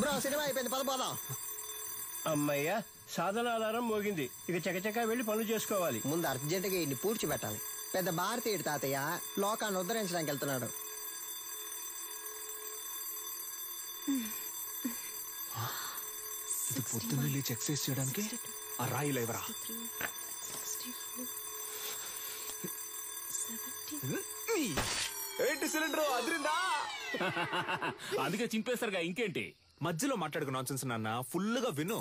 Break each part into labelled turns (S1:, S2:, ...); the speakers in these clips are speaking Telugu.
S1: బ్రో సినిమా అయిపోయింది, పోదాం.
S2: అమ్మయ్యా, సాధన అలారం మోగింది. ఇక చకచకా వెళ్లి పనులు చేసుకోవాలి.
S1: ముందు అర్జెంటుగా ఇన్ని పూడ్చిపెట్టాలి. పెద్ద భారతీయుడు తాతయ్య లోకాన్ని ఉద్ధరించడానికి వెళ్తున్నాడు.
S3: పొద్దున్న ఎక్సైజ్ చేయడానికి ఆ రాయి లేవరా. ఏంటి సిలిండర్ అదిరిందా?
S4: అందుకే చింపేస్తారుగా, ఇంకేంటి?
S3: మధ్యలో మాట్లాడుకు నాన్సెన్స్ నాన్న, ఫుల్ గా విను.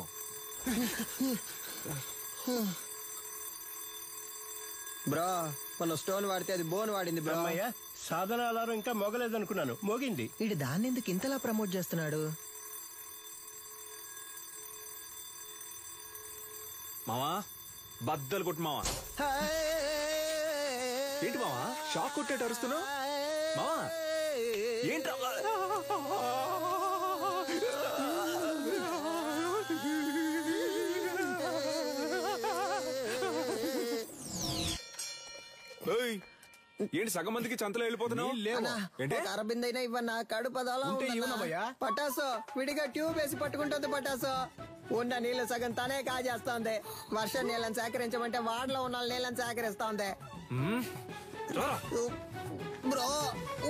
S1: బ్రో మన స్టోన్ వాడితే అది బోన్ వాడింది బ్రో.
S2: అమ్మయ్యా, సాధన అలారం ఇంకా మోగలేదనుకున్నాను, మోగింది.
S1: వీడు దాన్ని ఎందుకు ఇంతలా ప్రమోట్ చేస్తున్నాడు?
S3: మావా బద్దలు కొట్టు మావా. ఏంటి మావా షాక్ కొట్టేట అరుస్తున్నావు? మావా ఏంటి? ఏంటి సగం మందికి చంతలో వెళ్ళిపోతున్నావు?
S1: అరబిందైనా ఇవ్వన్నా, కడుపదాలో పటాసో విడిగా ట్యూబ్ వేసి పట్టుకుంటుంది. పటాసో ఉన్న నీళ్లు సగం తనే కాజేస్తోంది. వర్షం నీళ్ళని సేకరించమంటే వాడలో ఉన్న నీళ్ళని సేకరిస్తోంది. బ్రో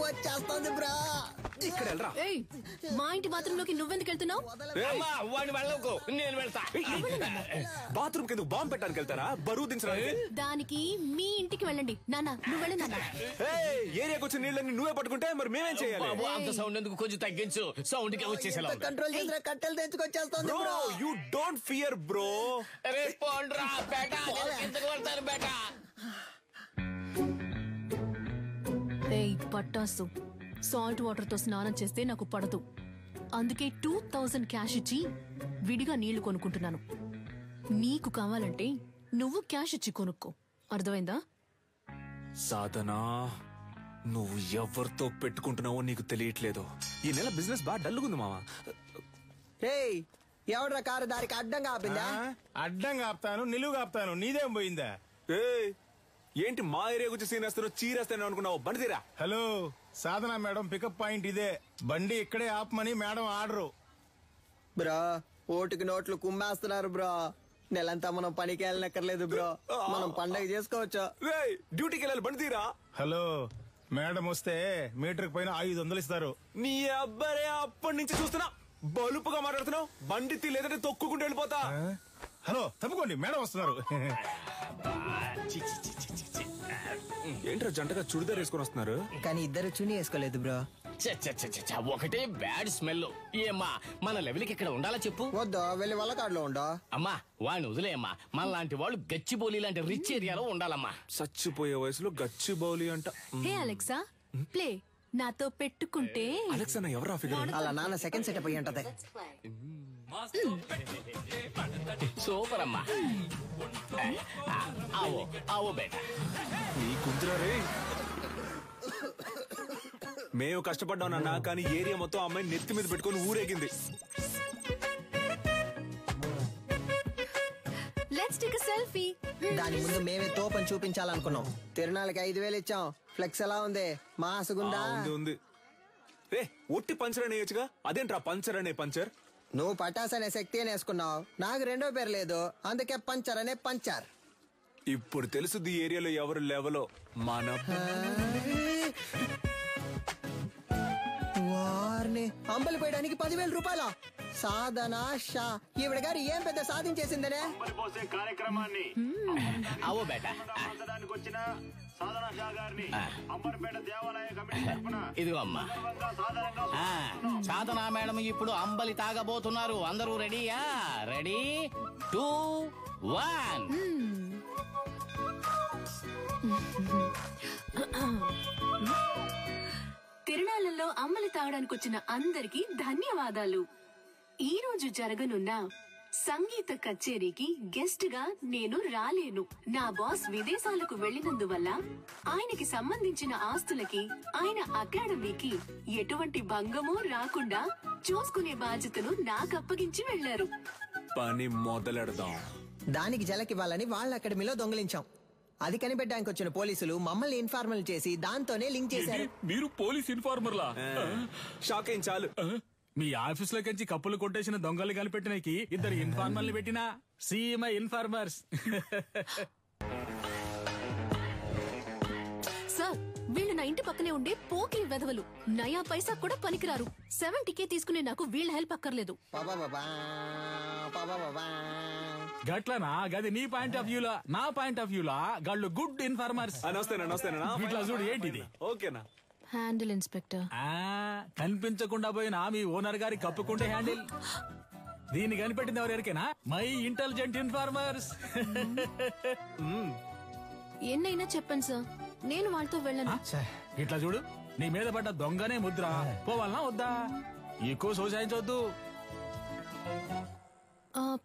S1: వచ్చేస్తోంది బ్రో.
S3: ఇక్కడ వెళ్ళరా.
S5: మా ఇంటి బాత్రూమ్ లోకి నువ్వెందుకు వెళ్తున్నావు?
S4: నేను వెళ్తా.
S3: బాత్రూమ్ కింద బాంబు పెట్టడానికి వెళ్తారా? బరువు దించడానికి?
S5: దానికి మీ ఇంటికి వెళ్ళండి. నాన్న నువ్వు వెళ్ళి నాన్న.
S3: ఏరియాకి వచ్చిన నీళ్ళని నువ్వే పట్టుకుంటే మరి మేమేం చేయాలి?
S4: అంత సౌండ్ ఎందుకు, కొంచెం తగ్గించు. సౌండ్ కి వచ్చేసేలా
S1: కంట్రోల్ చేసిన కట్టెలు తెచ్చుకొచ్చేస్తోంది bro.
S3: You don't fear bro.
S5: పట్టాసు సాల్ట్ వాటర్ తో స్నానం చేస్తే నాకు పడదు. అందుకే 2000 క్యాష్ ఇచ్చి విడిగా నీళ్లు కొనుక్కుంటున్నాను. నీకు కావాలంటే నువ్వు క్యాష్ ఇచ్చి కొనుక్కో, అర్థమైందా?
S3: సాధనా, నువ్వు ఎవరితో పెట్టుకుంటున్నావో నీకు తెలియట్లేదు. ఈ నెల బిజినెస్ బాగా డల్లుగుంది మావా.
S1: ఎవడ్రా కారు దారికి అడ్డంగా ఆపిందా?
S6: అడ్డంగా ఆపుతాను, నిలువుగా ఆపుతాను, నీదేం పోయిందా?
S3: ఏంటి మా ఏరియా గురించి సీనేస్తాను, చీరేస్తాను అనుకున్నావు? బండి తీరా.
S6: హలో, సాధన మేడం పికప్ పాయింట్ ఇదే. బండి ఇక్కడే ఆపమని మేడం ఆర్డరు.
S1: బ్రో ఓటుకి నోట్లు కుమ్మేస్తున్నారు బ్రో. నెలంతా మనం పనికి వెళ్ళనక్కర్లేదు బ్రో, మనం పండగ చేసుకోవచ్చు.
S3: డ్యూటీకి వెళ్ళాలి, బండి తీరా.
S6: హలో, మేడం వస్తే మీటర్ పైన 500 ఇస్తారు.
S3: నీ అబ్బాయి అప్పటి నుంచి చూస్తున్నా బలుపుగా మాట్లాడుతున్నావు. బండి తీ, లేదంటే తొక్కుకుంటూ వెళ్ళిపోతా.
S6: హలో తప్పుకోండి, మేడం వస్తున్నారు.
S3: ఏంట్రా జంటగా చుడిదార్ వేసుకొని వస్తున్నారు?
S1: కానీ ఇద్దరు చుని వేసుకోలేదు బ్రో.
S4: ఒకటే బ్యాడ్ స్మెల్. ఏమ్మా మన లెవెల్కి ఇక్కడ ఉండాలా చెప్పు?
S1: వద్దా, వెళ్ళి వాళ్ళ కాడలో ఉండో.
S4: అమ్మా వాడిని వదిలేయమ్మా. మన లాంటి వాళ్ళు గచ్చిబౌలి లాంటి రిచ్ ఏరియాలో ఉండాలమ్మా.
S3: చచ్చిపోయే వయసులో గచ్చిబౌలి అంట.
S5: హే అలెక్సా, ప్లే. నాతో పెట్టుకుంటే
S3: అలెక్సా ఎవరా ఫిగర్?
S1: అలా నాన్న సెకండ్ సెటప్ అయ్యి ఉంటది.
S4: సూపర్ అమ్మా. ఆవో ఆవో బేటా.
S3: నీ కుదురే. మేము కష్టపడ్డాం నాన్న, కానీ ఏరియా మొత్తం అమ్మాయి నెత్తి మీద పెట్టుకుని ఊరేగింది.
S5: Let's take a selfie.
S1: దాని ముందు మేమే తోపని చూపించాలనుకున్నాం. తిరునాళ్ళకి 5000 ఇచ్చాం. ఫ్లెక్స్ ఎలా ఉంది? మాసుగుందా?
S3: ఉంది. ఒట్టి పంచర్ అనేయచ్చుగా, అదేంట్రా పంచర్ అనే పంచర్?
S1: నువ్వు పటాస్ అనే శక్తి అని వేసుకున్నావు, నాకు రెండో పేరు లేదు, అందుకే పంచర్ అనే పంచర్.
S3: ఇప్పుడు తెలుసుది ఏరియాలో ఎవరు లెవెలో. మన
S1: వారిని అంబలి పోయడానికి 10,000 రూపాయల సాధన షా. ఈవిడ గారు ఏం పెద్ద సాధించేసిందనే
S7: కార్యక్రమాన్ని
S4: అవో బేటా. ఇదిగో అమ్మా. సాధన మేడం ఇప్పుడు అంబలి తాగబోతున్నారు. అందరూ రెడీయా? రెడీ 2 1.
S5: తిరునాళ్ళలో అంబలి తాగడానికి వచ్చిన అందరికీ ధన్యవాదాలు. ఈ రోజు జరగనున్న సంగీత కచేరీకి గెస్ట్ గా నేను రాలేను. నా బాస్ విదేశాలకు వెళ్లినందువల్ల ఆయనకి సంబంధించిన ఆస్తులకి, ఆయన అకాడమీకి ఎటువంటి భంగమూ రాకుండా చూసుకునే బాధ్యతను నాకు అప్పగించి వెళ్లారు.
S3: పని మొదలెడదాం.
S1: దానికి జలకివ్వాలని వాళ్ళ అకాడమీలో దొంగిలించాం. అది కనిపెట్టడానికి వచ్చిన పోలీసులు మమ్మల్ని ఇన్ఫార్మల్ చేసి దాంతోనే లింక్ చేశారు.
S4: మీరు పోలీస్ ఇన్ఫార్మర్లా?
S3: షాక్ ఏం చాలు.
S7: మీ ఆఫీస్ లోకి కప్పులు కొట్టేసిన దొంగలు కనిపెట్టినకి ఇద్దరు ఇన్ఫార్మర్లు పెట్టినా సీఎంఐ ఇన్ఫార్మర్స్.
S5: సార్ వీళ్ళు నా ఇంటి పక్కనే ఉండే పోకిరి వెధవలు. నయా పైసా కూడా పనికిరారు. 70K తీసుకునే నాకు వీళ్ళ హెల్ప్ అక్కర్లేదు.
S7: గట్లనా? గది నీ పాయింట్ ఆఫ్ వ్యూలా. నా పాయింట్ ఆఫ్ వ్యూలా గాళ్ళు గుడ్ ఇన్ఫార్మర్స్. ఇట్లా చూడు ఏంటిది.
S3: ఓకేనా?
S5: Handle inspector.
S7: కనిపించకుండా పోయిన మీ ఓనర్ గారి కప్పుకుంటే హ్యాండిల్. దీన్ని కనిపెట్టింది ఎవరికైనా? My intelligent informers.
S5: ఎన్నైనా చెప్పండి సార్, నేను వాళ్ళతో వెళ్ళను.
S7: ఇట్లా చూడు, నీ మీద పడ్డ దొంగనే ముద్ర. పోవాలనా వద్దా? ఎక్కువ సోసాయించవద్దు.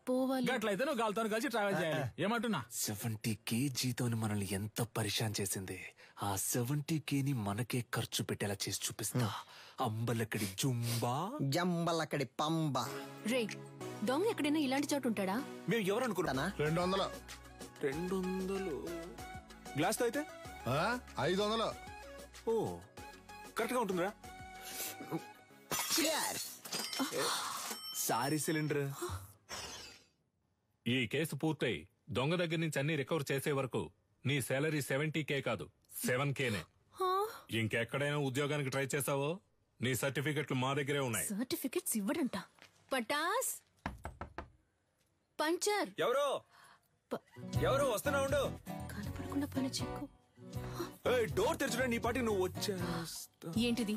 S5: పోవాలి.
S7: అట్లయితే నువ్వు గాలితో కలిసి ట్రావెల్ చేయాలి. ఏమంటున్నా?
S3: 70K జీతం మనల్ని ఎంత పరిశాన్ చేసింది. ఆ 70K మనకే ఖర్చు పెట్టేలా చేసి చూపిస్తా. అంబలక్కడి జుంబా,
S1: జంబలక్కడి పంబ.
S5: రే, దొంగ ఎక్కడైనా ఇలాంటి చోటు ఉంటాడా?
S3: మేము ఎవరు అనుకుంటానా?
S6: 200.
S3: 200 గ్లాస్ తో అయితే
S6: 500.
S3: ఓ కరెక్ట్ గా ఉంటుందిరా. Sorry cylinder.
S8: ఈ కేసు పూర్తయి దొంగ దగ్గర నుంచి అన్ని రికవర్ చేసే వరకు నీ శాలరీ 70K కాదు 7Kనే. ఇంకెక్కడైనా ఉద్యోగానికి ట్రై చేసావో నీ సర్టిఫికెట్లు మా దగ్గరే ఉన్నాయి.
S5: సర్టిఫికెట్స్ ఇవ్వడంట. పటాస్ పంచర్.
S3: ఎవరు వస్తున్నా ఉండు.
S5: కనపడకుండా పని చెక్కు.
S3: డోర్ తెరచుడా, నీ పాటికి నువ్వు వచ్చా.
S5: ఏంటిది?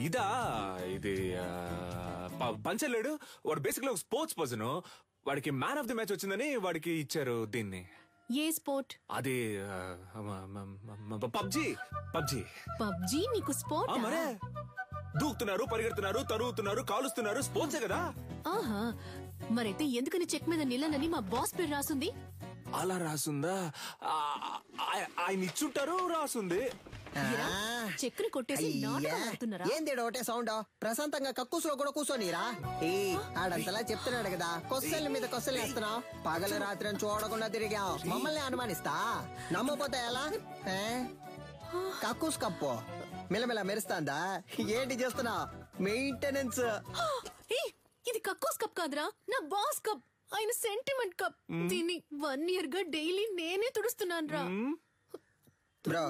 S3: ఇదా, ఇది పంచర్ లేడు. వాడు బేసిక్ ఒక స్పోర్ట్స్ పర్సన్. వాడికి మ్యాన్ ఆఫ్ ది మ్యాచ్ వచ్చిందని వాడికి ఇచ్చారు దీన్ని.
S5: ఏ స్పోర్ట్?
S3: అది పబ్జీ.
S5: పబ్జీ నీకు స్పోర్ట్?
S3: మరే దూకుతున్నారు, పరిగెడుతున్నారు, తరుగుతున్నారు, కాలుస్తున్నారు. స్పోర్ట్సే కదా.
S5: ఆహా, మరైతే ఎందుకని చెక్ మీద నిలనని మా బాస్ పేరు రాసుంది?
S3: అలా రాసుందా? ఆయన ఇచ్చుంటారు, రాసుంది.
S5: చెక్కుని కొట్టేసి నాటకం ఆడుతున్నారా?
S1: ఏంది ఒకటే సౌండ్? ప్రశాంతంగా కక్కుసులో కూడా కూర్చోనిరా. ఆడంతలా చెప్తున్నాడు కదా, కొస్సల మీద కొస్సలు వేస్తున్నావు. పగలు రాత్రి చూడకుండా తిరిగావు, మమ్మల్ని అనుమానిస్తా. నమ్మపోతే ఎలా? కక్కుస్ కప్పు మిలమిల మెరుస్తాందా? ఏంటి చేస్తున్నావు? మెయింటెనెన్స్.
S5: ఇది కక్కోస్ కప్ కాదురా, నా బాస్ కప్. ఆయన సెంటిమెంట్ కప్. దీన్ని 1 year గా డైలీ నేనే తుడుస్తున్నాను రా.
S1: బ్రో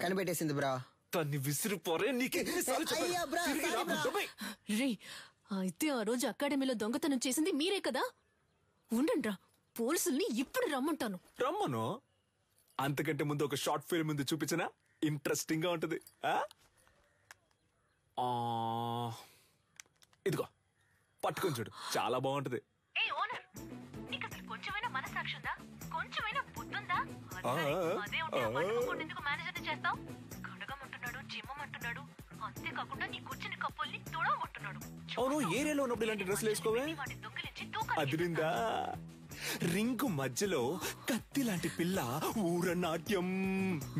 S1: కనిపెట్టేసింది బ్రో.
S3: తన్ని విసిరిపోరే.
S5: రే, అయితే ఆ రోజు అకాడమీలో దొంగతనం చేసింది మీరే కదా? ఉండండి రా, పోలీసుల్ని ఇప్పుడు రమ్మంటాను.
S3: రమ్మను. అంతకంటే ముందు ఒక షార్ట్ ఫిల్మ్ ముందు చూపించనా? ఇంట్రెస్టింగ్ గా ఉంటది. ఇదిగో పట్టుకొని చూడు, చాలా బాగుంటది.
S5: కొంచెమైనా మనసాక్షుందా? కొంచెమైనా బుద్ధుందా? చేస్తావు. కడగమంటున్నాడు, జిమ్మమంటున్నాడు, అంతేకాకుండా నీ కూర్చుని కప్పుల్ని తుడవమంటున్నాడు.
S3: అవును, ఏరియాలో ఉన్నప్పుడు ఇలాంటి డ్రెస్సులు వేసుకోవే. అదిరిందా? రింగు మధ్యలో కత్తి లాంటి పిల్ల ఊరనాట్యం.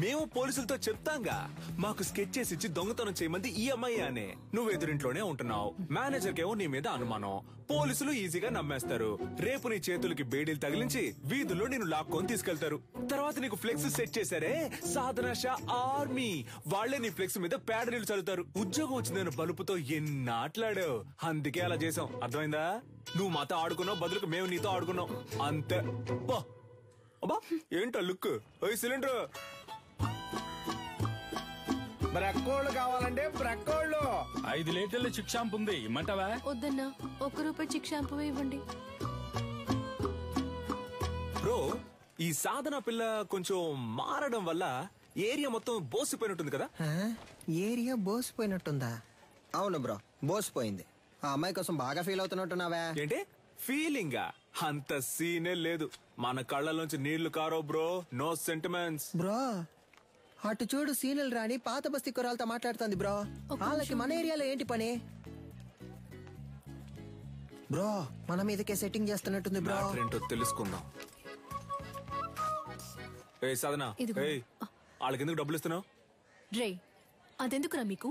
S3: మేము పోలీసులతో చెప్తాంగా, మాకు స్కెచ్ చేసి ఇచ్చి దొంగతనం చేయమంది ఈ అమ్మాయి అనే. నువ్వు ఎదురింట్లోనే ఉంటున్నావు, మేనేజర్ కేమో నీ మీద అనుమానం. పోలీసులు ఈజీగా నమ్మేస్తారు. రేపు నీ చేతులకి బేడీలు తగిలించి వీధుల్లో నేను లాక్కొని తీసుకెళ్తారు. తర్వాత నీకు ఫ్లెక్స్ సెట్ చేశారే, సాధన షా ఆర్మీ, వాళ్లే నీ ఫ్లెక్స్ మీద పేడ నీళ్లు చల్లుతారు. ఉద్యోగం వచ్చిందని బలుపుతో ఎన్నాట్లాడావు. అందుకే అలా చేసాం, అర్థమైందా? నువ్వు మాతో ఆడుకున్నావు, బదులుకు మేము నీతో ఆడుకున్నాం, అంతే. అబ్బా ఏంటో లుక్. సిలిండర్
S6: బ్రక్కోళ్ళు కావాలంటే బ్రక్కోళ్ళు.
S7: 5 లీటర్ల చిక్ షాంపూ ఉంది, ఇమ్మంటావా?
S5: వద్దన్నా, ₹1 చిక్ షాంపూ ఇవ్వండి.
S3: బ్రో, ఈ సాధన పిల్ల కొంచెం మారడం వల్ల ఏరియా మొత్తం బోసిపోయినట్టుంది కదా?
S1: ఏరియా బోసిపోయినట్టుందా? అవును బ్రో, బోసిపోయింది. ఆ అమ్మాయి కోసం బాగా ఫీల్ అవుతున్నట్టున్నావా?
S3: ఏంటి ఫీలింగా? అంత సీనే లేదు. మన కళ్ళలోంచి నీళ్లు కారో బ్రో. No sentiments
S1: bro. అటు చూడు, సీనియల్ రాణి పాత బస్తీ కురాలతో మాట్లాడుతుంది బ్రో. వాళ్ళకి మన ఏరియాలో ఏంటి పని బ్రో? మన మీదకే సెట్టింగ్ చేస్తున్నట్టుంది బ్రో.
S3: ఏంటో తెలుసుకుందాం. ఏ సాధన, వాళ్ళకి ఎందుకు డబ్బులు ఇస్తున్నావు?
S5: రే, అదెందుకురా మీకు?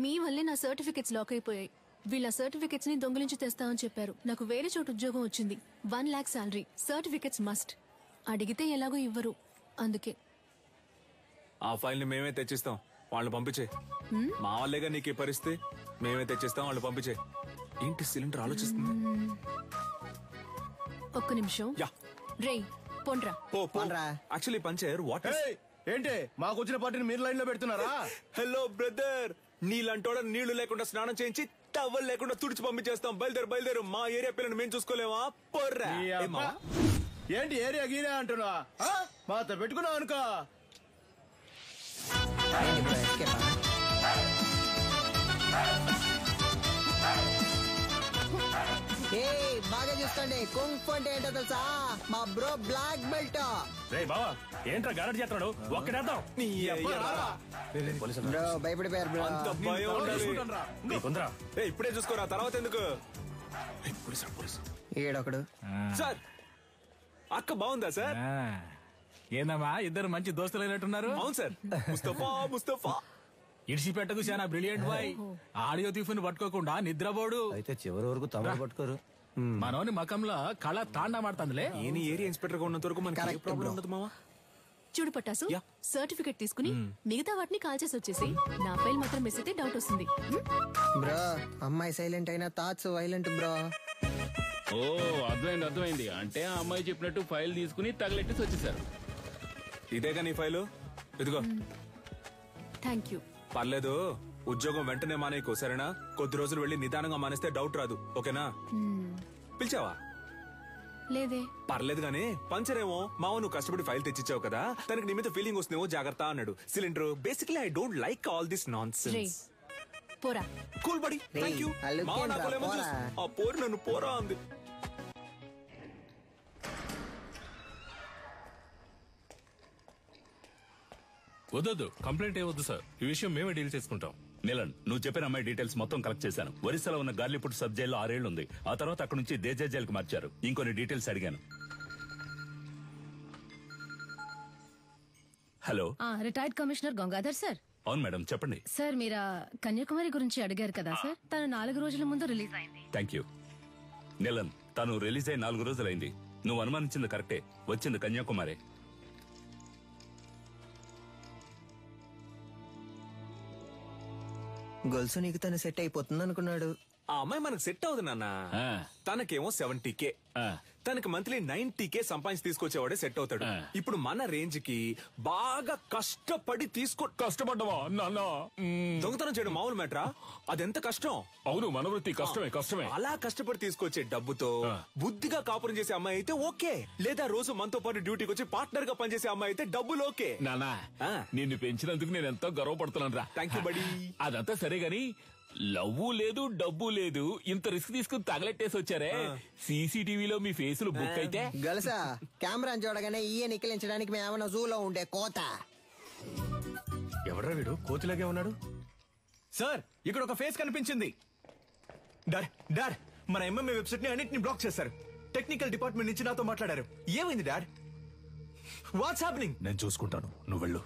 S5: మీ వల్లే నా సర్టిఫికెట్స్ లాక్ అయిపోయాయి. వీళ్ళ సర్టిఫికెట్స్ ని దొంగిలించి తెస్తామని చెప్పారు. నాకు వేరే చోటు ఉద్యోగం వచ్చింది. 1 lakh శాలరీ. Certificates must. అడిగితే ఎలాగో ఇవ్వరు, అందుకే.
S3: ఆ ఫైల్ ని మేమే తెచ్చిస్తాం, వాళ్ళని పంపించే. మా వాళ్ళేగా నీకు ఈ పరిస్థితి. మేమైతే తెచ్చిస్తాం, వాళ్ళు పంపించే. ఏంటి సిలిండర్ ఆలోచిస్తుంది?
S9: ఒక్క నిమిషం.
S3: యా
S9: రేయ్ పొండ్రా.
S3: యాక్చువల్లీ పంచర్ వాట్
S2: ఏంటి మాకు వచ్చిన పార్టీని మీరు లైన్ లో పెడుతున్నారా?
S3: హలో బ్రదర్, నీళ్ళంటోడ నీళ్లు లేకుండా స్నానం చేయించి టవల్ లేకుండా తుడిచి పంపించేస్తాం. బయలుదేరు. మా ఏరియా పిల్లని మేము చూసుకోలేమా? పొర్రా.
S2: ఏంటి ఏరియా గీరియా అంటున్నా? మాతో పెట్టుకున్నావు అనుకో.
S1: బాగా చూసుకోండి. కుంఫ్ అంటే ఏంటో తెలుసా? మా బ్రో బ్లాక్ బెల్ట్.
S2: రే బావా, ఏంట్రా గారడి చేస్తున్నాడు? ఒక్కడేద్దాం.
S1: బ్రో భయపడిపోయారు బ్రో.
S3: అంత భయం ఉండాలి.
S2: నీకుందరా?
S3: ఇప్పుడే చూసుకోరా, తర్వాత ఎందుకు?
S1: ఈడొకడు.
S3: సార్ అక్క బాగుందా సార్?
S7: ఏందమ్మా ఇద్దరు మంచి దోస్తులైనట్టున్నారు.
S3: అవును సార్. ముస్తఫా
S7: ఇడిచిపెట్టకు చాలా బ్రిలియంట్ బాయ్. ఆడియో తీఫుని పట్టుకోకుండా నిద్రపోడు.
S2: అయితే చివరి వరకు తమరు పట్టుకోరు.
S7: మనోని మకంలో కళ తాండా మాడుతుందిలే.
S3: ఏని ఏరియా ఇన్స్పెక్టర్ గా ఉన్నంత వరకు మనకి ఏ ప్రాబ్లం ఉండదు మావా.
S9: చూడు పటాసు, సర్టిఫికెట్ తీసుకుని మిగతా వాటిని కాల్ చేసి వచ్చేసి నా ఫైల్ మాత్రం మిస్ అయితే డౌట్ వస్తుంది.
S1: బ్రో అమ్మాయి సైలెంట్ అయినా థాట్స్ వైలెంట్ బ్రో.
S4: ఓ అర్థమైంది. అంటే ఆ అమ్మాయి చెప్పినట్టు ఫైల్ తీసుకుని తగలెట్టేసి వచ్చేసారు.
S3: ఇదేగా నీ ఫైలు, ఇదిగో.
S9: Thank you.
S3: పర్లేదు, ఉద్యోగం వెంటనే మానేయకు సరేనా? కొద్ది రోజులు వెళ్లి నిదానంగా మానేస్తే డౌట్ రాదు, ఓకేనా? పిలిచావా?
S9: లేదే.
S3: పర్లేదు గానీ పంచర్ ఏమో మావ నువ్వు కష్టపడి ఫైల్ తెచ్చిచ్చావు కదా, తనకి నీ మీద ఫీలింగ్ వస్తుందేమో, జాగ్రత్త అన్నాడు. Cylinder basically I don't like all this nonsense.
S9: పోరా.
S3: Cool buddy, thank you. మావ నాకోలేమో ఆ పోరు నన్ను పోరా అంది.
S8: వద్దొద్దు, కంప్లైంట్ ఏవద్దు సార్. ఈ విషయం మేమే డీల్ చేసుకుంటాం.
S10: నీలన్, నువ్వు చెప్పిన అమ్మాయి డీటెయిల్స్ మొత్తం కలెక్ట్ చేశాను. ఒరిస్సాలో ఉన్న గార్లీపుట్ సబ్ జైల్లో 6 ఏళ్లు ఉంది. ఆ తర్వాత అక్కడ నుంచి దేజా జైలుకి మార్చారు. ఇంకొన్ని డీటెయిల్స్ అడిగాను. Hello,
S9: retired commissioner Gangadhar sir.
S10: అవును మేడం, చెప్పండి.
S9: సార్ మీరు కన్యాకుమారి గురించి అడిగారు కదా సార్, తను 4 రోజుల ముందు రిలీజ్ అయింది.
S10: Thank you. నీలన్, తను రిలీజ్ అయి 4 రోజులైంది. నువ్వు అనుమానించింది కరెక్టే, వచ్చింది కన్యాకుమారి.
S1: గొలుసు నీకు తను సెట్ అయిపోతుంది అనుకున్నాడు.
S3: ఆ అమ్మాయి మనకు సెట్ అవుతుంది నాన్న. తనకేమో 70K, తనకి మంత్లీ 90K సంపాదించి తీసుకొచ్చేవాడే సెట్ అవుతాడు. ఇప్పుడు మన రేంజ్ కి బాగా కష్టపడి
S8: కష్టపడ్డవా నాన్న?
S3: దొంగతనం చేయడం మామూలు మ్యాటరా? అదెంత కష్టం.
S8: అవును, మన వృత్తి కష్టమే.
S3: అలా కష్టపడి తీసుకొచ్చే డబ్బుతో బుద్ధిగా కాపురం చేసే అమ్మాయి అయితే ఓకే, లేదా రోజు మనతో పాటు డ్యూటీకి వచ్చి పార్ట్నర్ గా పనిచేసే అమ్మాయి అయితే డబ్బులు ఓకే.
S8: నానా, నిన్ను పెంచినందుకు నేను ఎంతో గర్వపడుతున్నాను రా.
S3: థ్యాంక్ యూ బడి.
S8: అదంతా సరే గాని లవ్వు లేదు, డబ్బు లేదు, ఇంత రిస్క్ తీసుకుని తగలెట్టేసి వచ్చారే. సీసీటీవీలో మీ ఫేసులు బుక్ అయితే
S1: గలసా కెమెరాని చూడగానే ఈయ నిక్కిలించడానికి మేమన్నా జూలో ఉండే కోత.
S2: ఎవడ్రా వీడు కోతిలాగే ఉన్నాడు? సార్, ఇక్కడ ఒక ఫేస్ కనిపించింది. డాడ్, మన ఎంఎంఏ వెబ్సైట్ ని అన్నిటిని బ్లాక్ చేశారు. టెక్నికల్ డిపార్ట్మెంట్ నుంచి నాతో మాట్లాడారు. ఏమైంది డాడ్? What's happening?
S6: నేను చూసుకుంటాను, నువ్వు వెళ్ళు.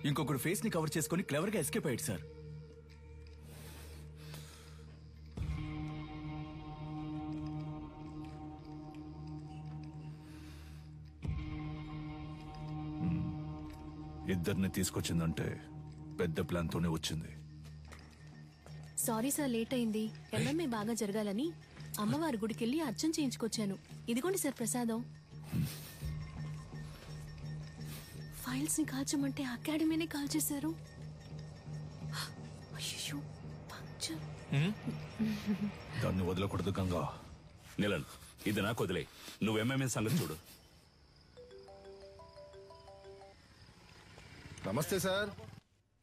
S2: ఇంకొకరు ఫేస్ ని కవర్ చేసుకుని క్లవర్ గా ఎస్కేప్ అయ్యాడు సార్.
S6: ఇద్దరిని తీసుకొచ్చిందంటే పెద్ద ప్లాన్ తోనే వచ్చింది.
S9: సారీ సార్, లేట్ అయింది. ఎంఎంఏ బాగా జరగాలని అమ్మవారి గుడికెళ్ళి అర్చన చేయించుకొచ్చాను. ఇదిగోండి సార్ ప్రసాదం. ఫైల్స్ ని కాల్చమంటే అకాడమీనే కాల్ చేశారు. అయ్యో, పంచర్.
S6: దాన్ని వదలకూడదు గంగా.
S10: నీలన్, ఇది నాకు వదిలే. నువ్వు ఎంఎంఏ సంగతి చూడు.
S6: నమస్తే సార్.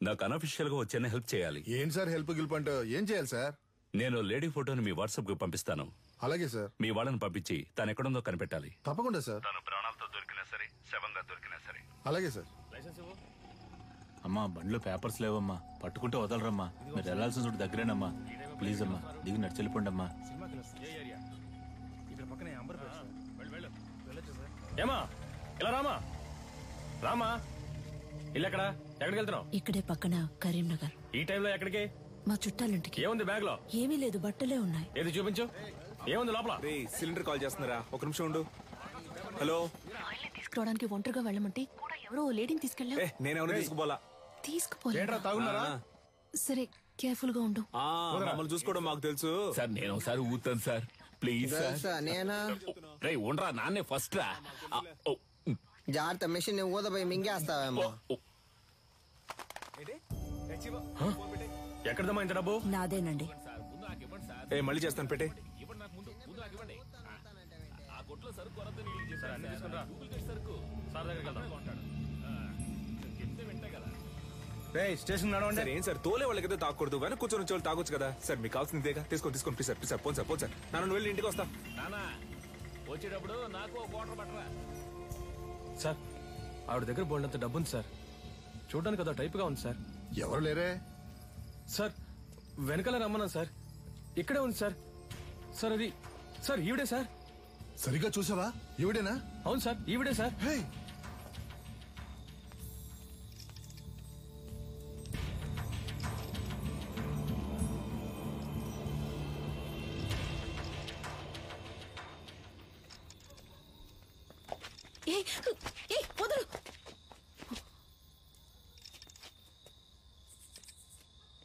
S10: నాకు అనఫిషియల్ గా వచ్చేనే హెల్ప్ చేయాలి.
S6: ఏం సార్ హెల్ప్ గిల్ప్ అంటే ఏం చేయాలి సార్?
S10: నేను లేడీ ఫోటోని మీ వాట్సాప్ కు పంపిస్తాను.
S6: అలాగే సార్.
S10: మీ వాళ్ళని పంపించి తను ఎక్కడుందో కనిపెట్టాలి.
S6: తప్పకుండా సార్.
S10: తను ప్రాణాలతో దొరికినా సరే, శవంగా దొరికినా సరే.
S6: అలాగే సార్.
S7: అమ్మా, బండిలో పేపర్స్ లేవమ్మా, పట్టుకుంటే వదలరమ్మా. మీరు వెళ్లాల్సిన చోటు దగ్గరేనమ్మా. ప్లీజ్ అమ్మా, దిగి నడిచెళ్ళిపోండి అమ్మా.
S2: ఏమా ఇలా రామా ఇల్లు ఎక్కడా? ఎక్కడికి వెళ్తున్నావు?
S9: ఇక్కడే పక్కన కరీంనగర్.
S2: ఈ టైంలో ఎక్కడికి?
S9: మా చుట్టాలింటికి.
S2: ఏముంది బ్యాగ్ లో?
S9: ఏమీ లేదు, బట్టలే ఉన్నాయి.
S2: ఏది చూపించు. ఏముంది లోపల?
S3: సిలిండర్ కాల్ చేస్తున్నారా? ఒక నిమిషం ఉండు. హలో,
S9: తీసుకురావడానికి ఒంటరిగా వెళ్ళమంటే కూడా ఎవరో లేడీని తీసుకెళ్ళా.
S3: నేనేమన్నా తీసుకుపోలా.
S9: తీసుకుపోలే.
S6: తాగున్నారా?
S9: సరే కేర్ఫుల్ గా ఉండు.
S3: మమ్మల్ని చూసుకోవడం మాకు తెలుసు
S10: సార్ నేను ఒకసారి ఊతాను సార్ ప్లీజ్ సార్.
S1: నేనా
S10: రే ఉండరా నాన్నే ఫస్ట్ రా.
S1: జాగ్రత్త, మిషన్ ఊదపోయి మింగేస్తావేమో.
S2: ఎక్కడదమ్మా ఇంత డబ్బు?
S11: నాదేనండి.
S3: మళ్ళీ చేస్తాను పెట్టే.
S2: స్టేషన్
S3: సార్ ఏం సార్ తోలే వాళ్ళకైతే తాగకూడదు, వెనక కూర్చొని వచ్చే వాళ్ళు తాగొచ్చు కదా సార్. మీకు కావాల్సిందేగా, తీసుకోండి ప్లీజ్ సార్. పోను సార్ నన్ను వెళ్ళి ఇంటికి వస్తా.
S10: వచ్చేటప్పుడు నాకు ఒక వాటర్ పట్టరా.
S2: సార్ ఆవిడ దగ్గర బోల్డంత డబ్బు ఉంది సార్. చూడడానికి అదో టైప్ గా ఉంది సార్.
S12: ఎవరు లేరే
S2: సార్? వెనకాల రమ్మన్నా సార్. ఇక్కడే ఉంది సార్. సార్ అది సార్ ఈవిడే సార్.
S12: సరిగా చూసావా? ఈవిడేనా?
S2: అవును సార్ ఈవిడే సార్.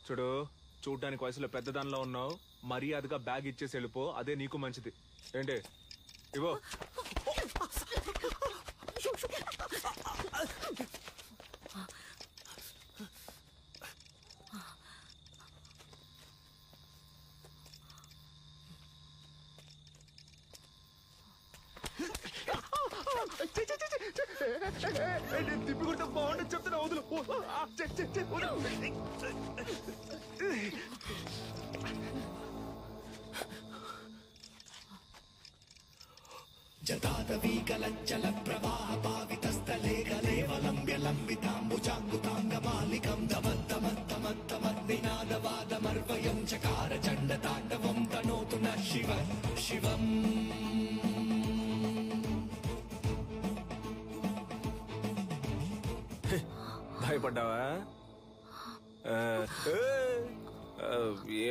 S3: చూడు, చూడ్డానికి వయసులో పెద్దదానిలో ఉన్నావు, మర్యాదగా బ్యాగ్ ఇచ్చేసి వెళ్ళిపో, అదే నీకు మంచిది. ఏంటి ఇవో. తిప్పికుంటే బాగుండదు చెప్తున్నా, వదులు.
S13: జతాదవీకలజ్జల ప్రవాహ పావితస్థలే కలేవలంబ్య లంబితాంబుజాంగుతాంగమాలికం దమద్దమద్దమద్దమద్నినాదవాదమర్వయం చకార చండ తాండవం తనోతు న శివ శివం.
S3: భయపడ్డావా?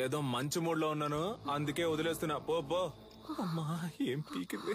S3: ఏదో మంచి మూడ్ లో ఉన్నాను, అందుకే వదిలేస్తున్నా. పో. అమ్మా ఏం పీకింది.